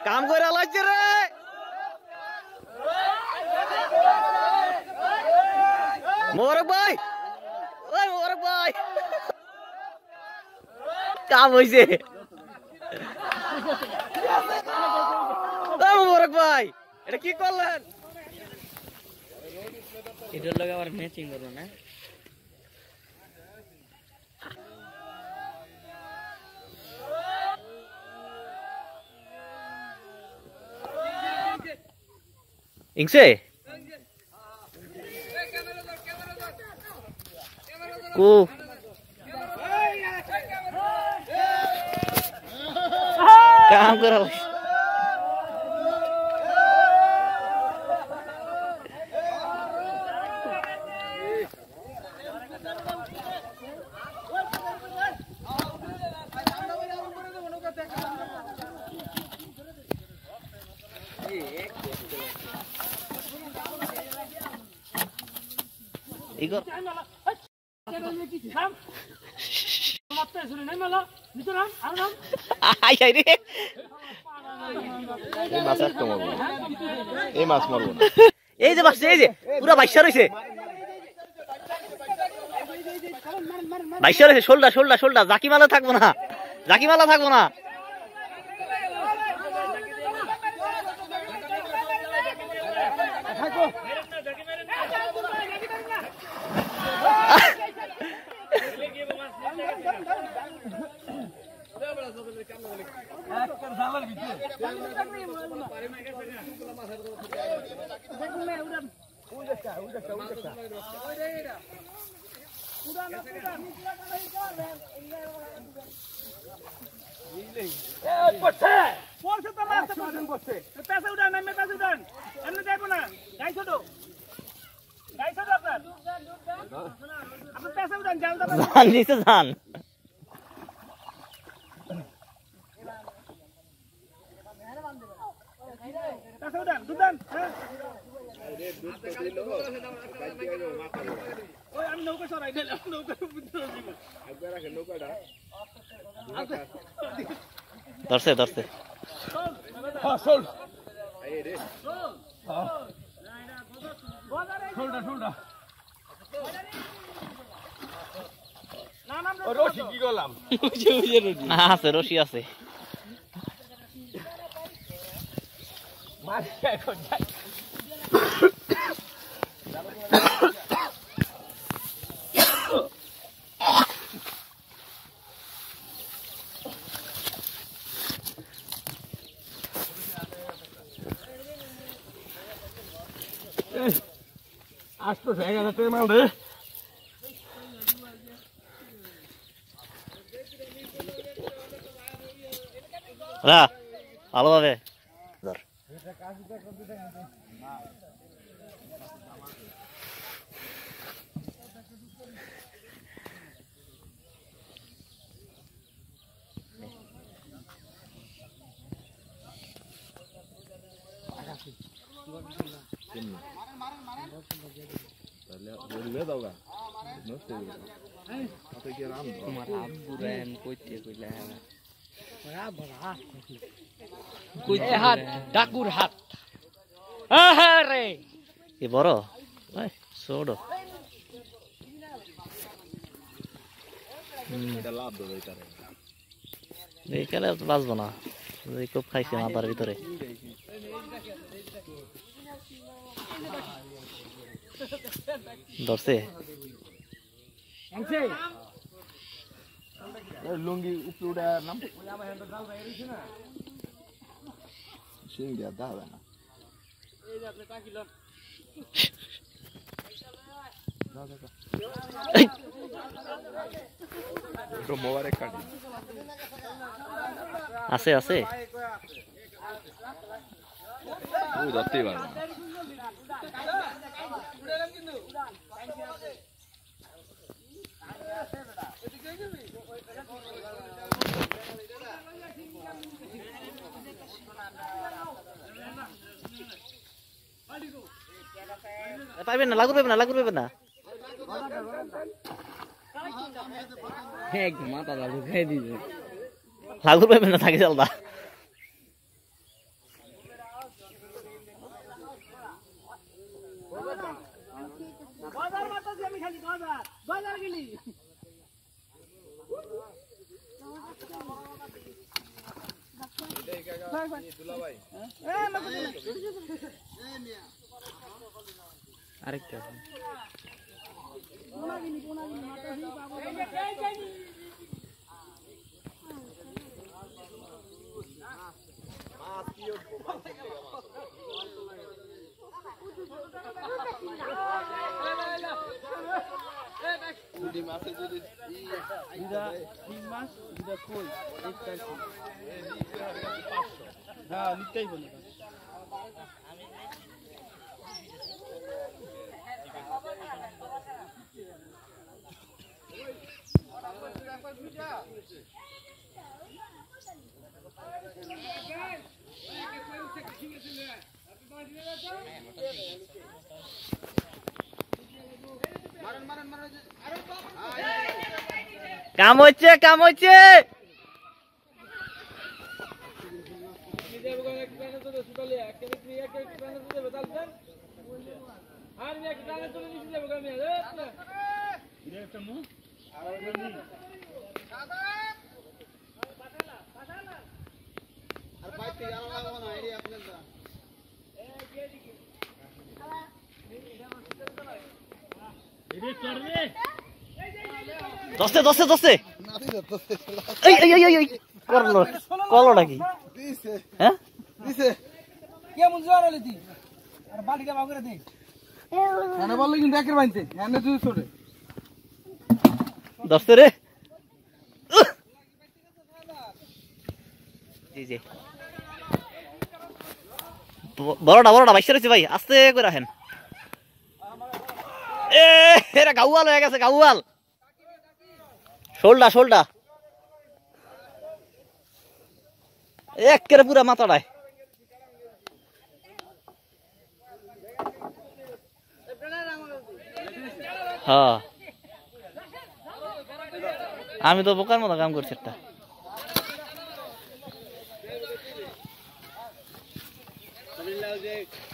কাম করে আলাইছে রে মোবারক ভাই ওই মোবারক ভাই কাম হইছে মোবারক ভাই এটা কি করলেন এটার লগে আবার ম্যাচিং করব না ইংসে কো কাম করো Igor. Ay, ay, রে এই মাছ একটা মারবো এই মাছ মারবো না এই যে মাছ এই যে পুরো বাইশা রইছে বাইশা রইছে শোল্ডার শোল্ডার শোল্ডার জাকিমালা থাকবো না জাকিমালা থাকবো না ধরছে ধরছে আছে রশি আছে Asto saya nggak tahu mal deh. Lah, halo babe. Bentar. Lihat tau gak? Ngerti gitu. Atau kira Maraburan kute kula. Maraburan. Hat, dakur hat. Ahare. এ বড় ওই ছোট এটা লাভ দেবে এটারে এই খেলে তো বাঁচবো না এই খুব খাইছে মাথার ভিতরে ধরছে লুঙ্গি উপরে উঠে নাম সিং দিয়া দাও না এই যে আপনি তাকিলাম মোবারক কাটি আছে আছে ও ধরতেই পারবে না পাইবেন না লাগু পাইবেন না লাগু পাইবেন না মাথা লাগু খাই দিছে লাগু পাইবেন না থাকে চলদা আরেকটা যদি মাছে যদি হ্যাঁ নিতেই বলি কাম হচ্ছে কাম হচ্ছে দশে দশে দশে নাতি ধরতেছে এই এই এই এই করলো কলোটা কি দিছে হ্যাঁ দিছে কেমন জোয়ার হলে তুই আর বাড়িটা ভাগ করে দে এনে বললে কিন্তু একের বাইতে এনে তুই ছোটে দশে রে জি জি বড়টা বড়টা বাইশে রয়েছে ভাই আস্তে করে রাখেন এ এরা গাউয়াল হয়ে গেছে গাউয়াল শোলডা শোলডা একেবারে পুরা মাথাটায় হ্যাঁ আমি তো বোকার মতো কাম করছি একটা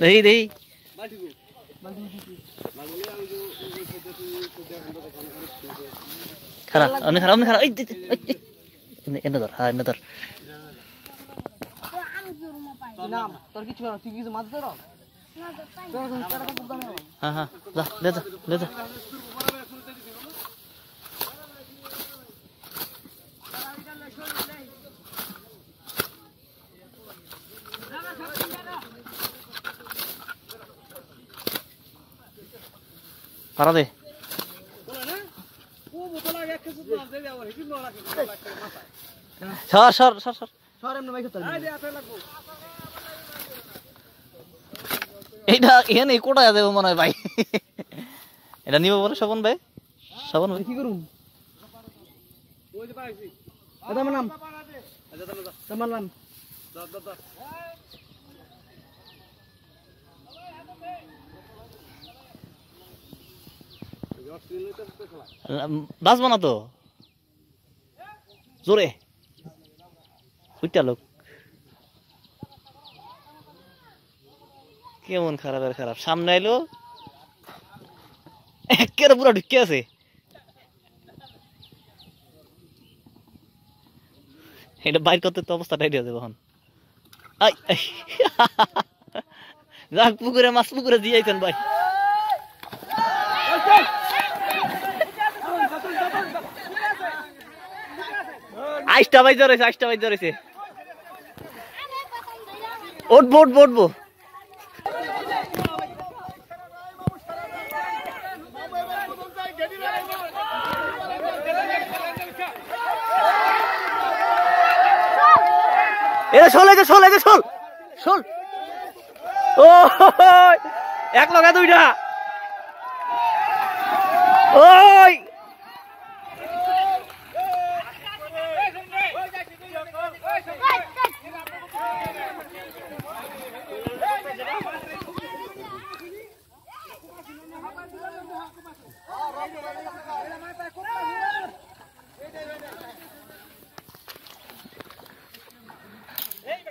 দেখি দেখি খারাপ অনেক খারাপ অনেক খারাপ এনে ধর হ্যাঁ এনে ধর তোর কিছু তুই কিছু মাছ ধর হ্যাঁ হ্যাঁ যা লে যা লে যা পারা দে সর সর সর সর এইটা এখানে কোটায় যাবে মনে হয় ভাই এটা নিব বলে শবন ভাই শবন ভাই কি করুম এটা আমার নাম তোমার নাম বাঁচবো না তো জোরে উইটা লোক কেমন খারাপ আর খারাপ সামনে এলো একেবারে পুরো ঢুকে আছে এটা বাইর করতে তো অবস্থা টাইট হয়ে যাবে এখন যাক পুকুরে মাছ পুকুরে দিয়েছেন ভাই আইসটা বাইজা রয়েছে আইসটা বাইজা রয়েছে উঠবো উঠবো উঠবো এটা শোল এই যে শোল এই যে শোল শোল ও এক লগা দুইটা ওই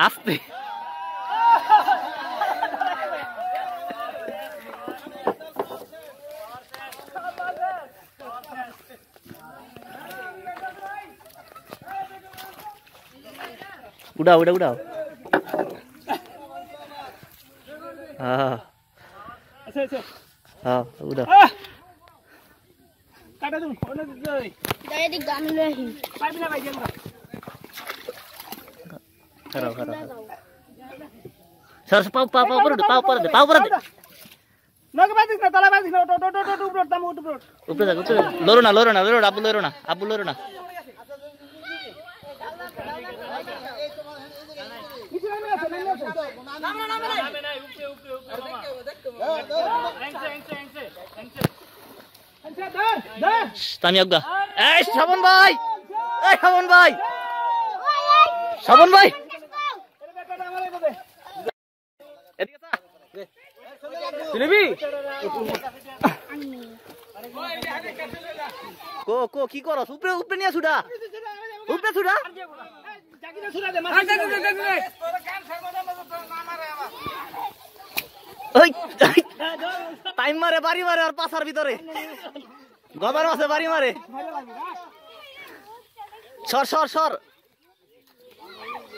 আস্তে উড়াও উড়াও উড়াও হ্যাঁ হ্যাঁ উড়াও কাটা তুমি ওনে যাই ডাইরেক্ট গান লহি পাইবি না ভাই গেম খারাপ খারাপ সর পাও পাও পাও পরে দে নকে বাজিস না তলা বাজিস না টো উপর দাম উপর উপরে যা লরো না আব্বু লরো না কিছু না তামি আজ্ঞা এই শ্রাবণ ভাই এদিকে যা শুনবি কো কি করছ উপরে নিয়ে ছুড়া ওই টাইম মারে বাড়ি মারে আর পাছার ভিতরে গদার আছে বাড়ি মারে সর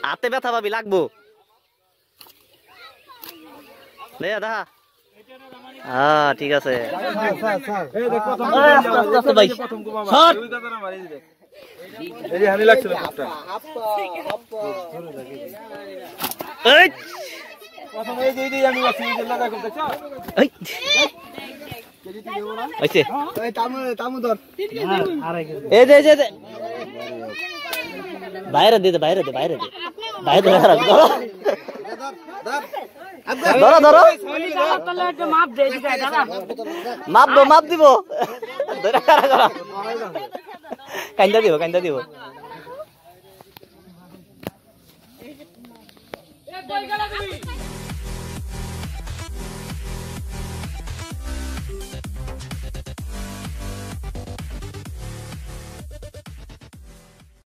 হাতে ব্যথা পাবি লাগবো দেখা হ্যাঁ ঠিক আছে বাইরে দে ধরো মাপ দিব কান্দা দিব